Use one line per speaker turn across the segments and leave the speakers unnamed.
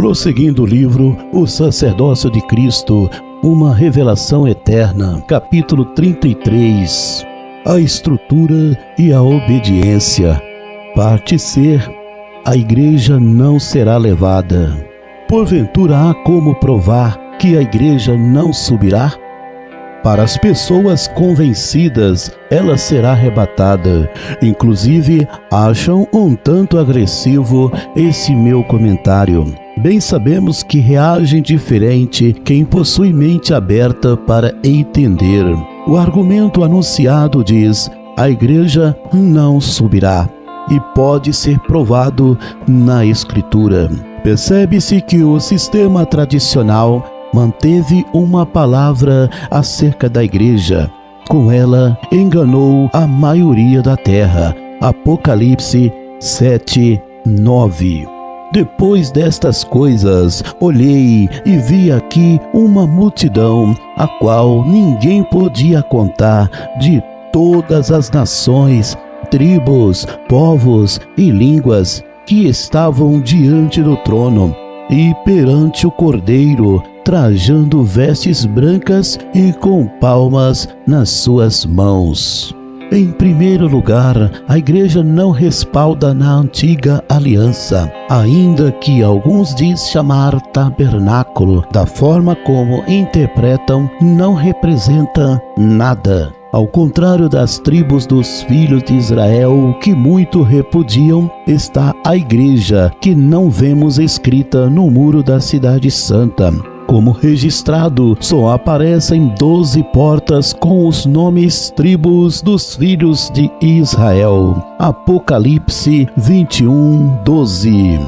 Prosseguindo o livro O Sacerdócio de Cristo, uma revelação eterna, capítulo 33, a estrutura e a obediência. Parte C, a igreja não será levada. Porventura há como provar que a igreja não subirá? Para as pessoas convencidas, ela será arrebatada. Inclusive, acham um tanto agressivo esse meu comentário. Bem sabemos que reagem diferente quem possui mente aberta para entender. O argumento anunciado diz: a igreja não subirá, e pode ser provado na Escritura. Percebe-se que o sistema tradicional manteve uma palavra acerca da igreja. Com ela, enganou a maioria da terra. Apocalipse 7:9. Depois destas coisas, olhei e vi aqui uma multidão, a qual ninguém podia contar, de todas as nações, tribos, povos e línguas, que estavam diante do trono e perante o Cordeiro, trajando vestes brancas e com palmas nas suas mãos. Em primeiro lugar, a igreja não respalda na antiga aliança, ainda que alguns diz chamar tabernáculo, da forma como interpretam, não representa nada. Ao contrário das tribos dos filhos de Israel, que muito repudiam, está a igreja, que não vemos escrita no muro da cidade santa. Como registrado, só aparecem 12 portas com os nomes tribos dos filhos de Israel. Apocalipse 21:12.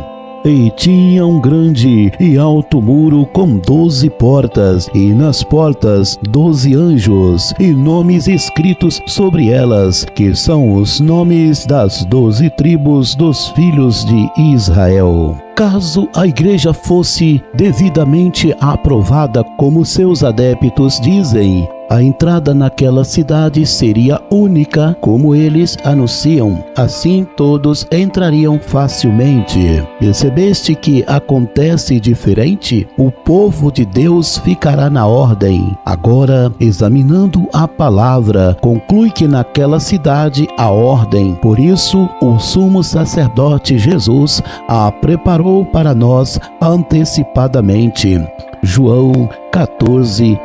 E tinha um grande e alto muro com 12 portas, e nas portas 12 anjos, e nomes escritos sobre elas, que são os nomes das 12 tribos dos filhos de Israel. Caso a igreja fosse devidamente aprovada, como seus adeptos dizem, a entrada naquela cidade seria única, como eles anunciam. Assim todos entrariam facilmente. Percebeste que acontece diferente? O povo de Deus ficará na ordem. Agora, examinando a palavra, conclui que naquela cidade há ordem. Por isso, o sumo sacerdote Jesus a preparou para nós antecipadamente. João 14:3.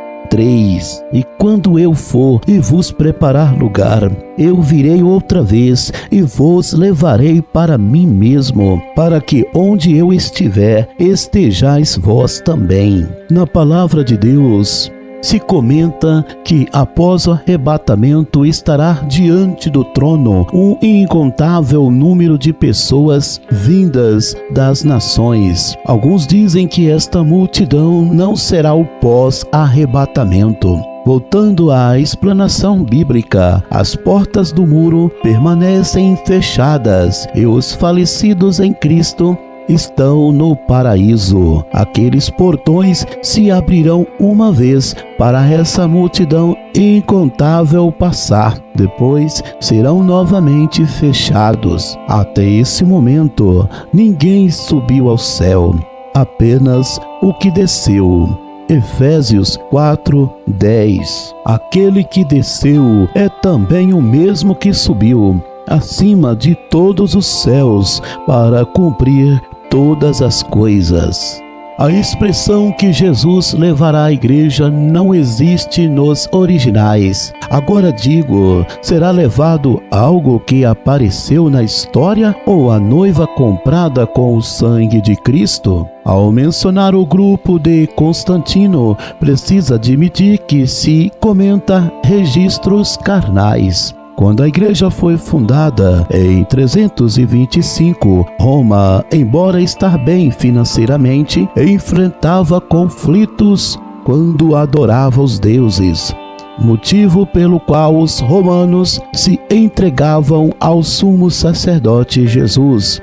E quando eu for e vos preparar lugar, eu virei outra vez e vos levarei para mim mesmo, para que onde eu estiver, estejais vós também. Na palavra de Deus se comenta que após o arrebatamento estará diante do trono um incontável número de pessoas vindas das nações. Alguns dizem que esta multidão não será o pós-arrebatamento. Voltando à explanação bíblica, as portas do muro permanecem fechadas e os falecidos em Cristo estão no paraíso. Aqueles portões se abrirão uma vez para essa multidão incontável passar. Depois serão novamente fechados. Até esse momento, ninguém subiu ao céu, apenas o que desceu. Efésios 4:10. Aquele que desceu é também o mesmo que subiu acima de todos os céus para cumprir todas as coisas. A expressão que Jesus levará à igreja não existe nos originais. Agora digo, será levado algo que apareceu na história ou a noiva comprada com o sangue de Cristo? Ao mencionar o grupo de Constantino, precisa admitir que se comenta registros carnais. Quando a igreja foi fundada em 325, Roma, embora estar bem financeiramente, enfrentava conflitos quando adorava os deuses, motivo pelo qual os romanos se entregavam ao sumo sacerdote Jesus.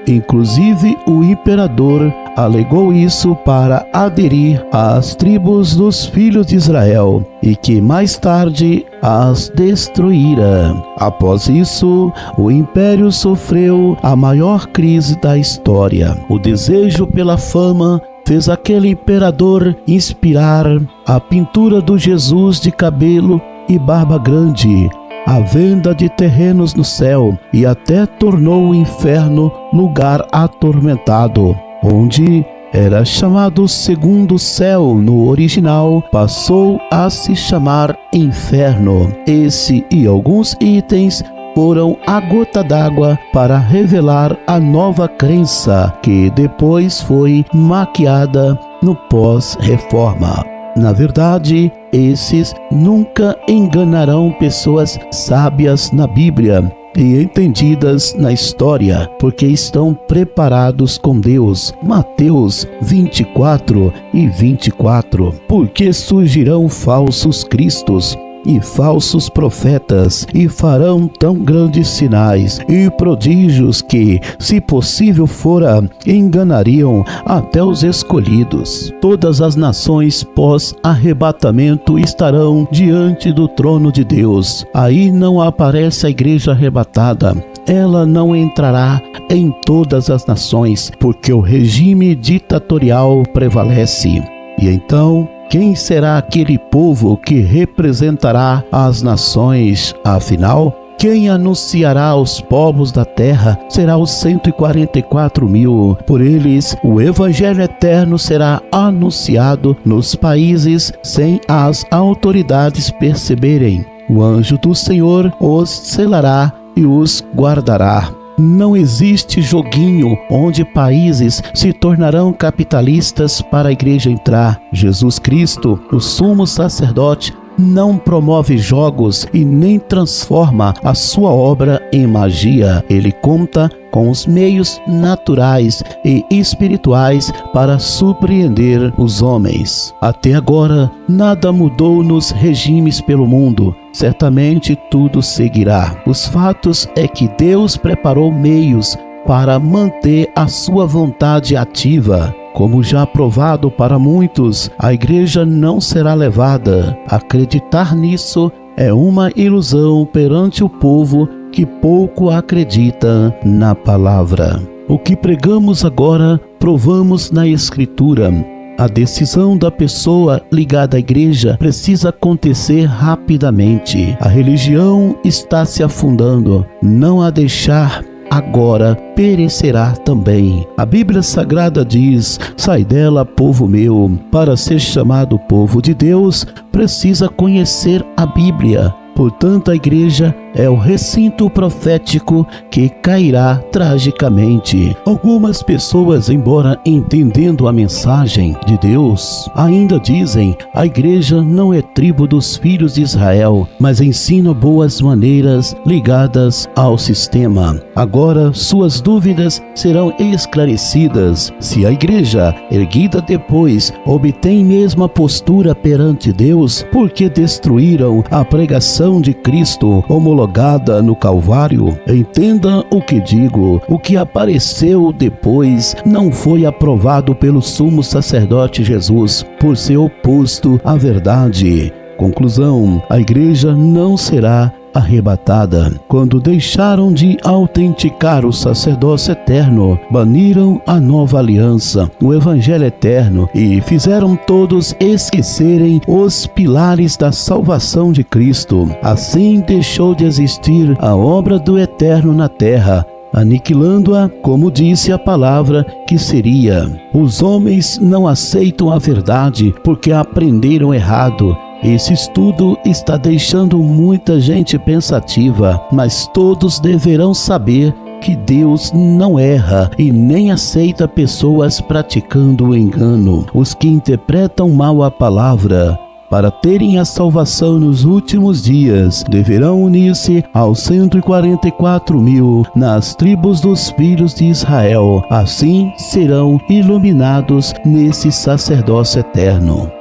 Inclusive, o imperador alegou isso para aderir às tribos dos filhos de Israel e que mais tarde as destruíra. Após isso, o império sofreu a maior crise da história. O desejo pela fama fez aquele imperador inspirar a pintura do Jesus de cabelo e barba grande, a venda de terrenos no céu, e até tornou o inferno lugar atormentado, onde era chamado segundo céu no original, passou a se chamar inferno. Esse e alguns itens foram a gota d'água para revelar a nova crença, que depois foi maquiada no pós-reforma. Na verdade, esses nunca enganarão pessoas sábias na Bíblia e entendidas na história, porque estão preparados com Deus. Mateus 24 e 24. Porque surgirão falsos cristos e falsos profetas, e farão tão grandes sinais e prodígios que, se possível fora, enganariam até os escolhidos. Todas as nações pós-arrebatamento estarão diante do trono de Deus. Aí não aparece a igreja arrebatada. Ela não entrará em todas as nações, porque o regime ditatorial prevalece. E então, quem será aquele povo que representará as nações? Afinal, quem anunciará aos povos da terra será os 144.000. Por eles, o evangelho eterno será anunciado nos países sem as autoridades perceberem. O anjo do Senhor os selará e os guardará. Não existe joguinho onde países se tornarão capitalistas para a igreja entrar. Jesus Cristo, o sumo sacerdote, não promove jogos e nem transforma a sua obra em magia. Ele conta com os meios naturais e espirituais para surpreender os homens. Até agora, nada mudou nos regimes pelo mundo. Certamente tudo seguirá. Os fatos é que Deus preparou meios para manter a sua vontade ativa. Como já provado para muitos, a igreja não será levada. Acreditar nisso é uma ilusão perante o povo que pouco acredita na palavra. O que pregamos agora, provamos na Escritura. A decisão da pessoa ligada à igreja precisa acontecer rapidamente. A religião está se afundando. Não a deixar agora, perecerá também. A Bíblia Sagrada diz: sai dela, povo meu. Para ser chamado povo de Deus, precisa conhecer a Bíblia. Portanto, a igreja é o recinto profético que cairá tragicamente. Algumas pessoas, embora entendendo a mensagem de Deus, ainda dizem: a igreja não é tribo dos filhos de Israel, mas ensina boas maneiras ligadas ao sistema. Agora, suas dúvidas serão esclarecidas. Se a igreja, erguida depois, obtém mesma postura perante Deus, porque destruíram a pregação de Cristo homologada no Calvário? Entenda o que digo: o que apareceu depois não foi aprovado pelo sumo sacerdote Jesus, por ser oposto à verdade. Conclusão: a igreja não será arrebatada. Quando deixaram de autenticar o sacerdócio eterno, baniram a nova aliança, o evangelho eterno, e fizeram todos esquecerem os pilares da salvação de Cristo. Assim deixou de existir a obra do eterno na terra, aniquilando-a, como disse a palavra que seria. Os homens não aceitam a verdade porque aprenderam errado. Esse estudo está deixando muita gente pensativa, mas todos deverão saber que Deus não erra e nem aceita pessoas praticando o engano. Os que interpretam mal a palavra para terem a salvação nos últimos dias deverão unir-se aos 144.000 nas tribos dos filhos de Israel. Assim serão iluminados nesse sacerdócio eterno.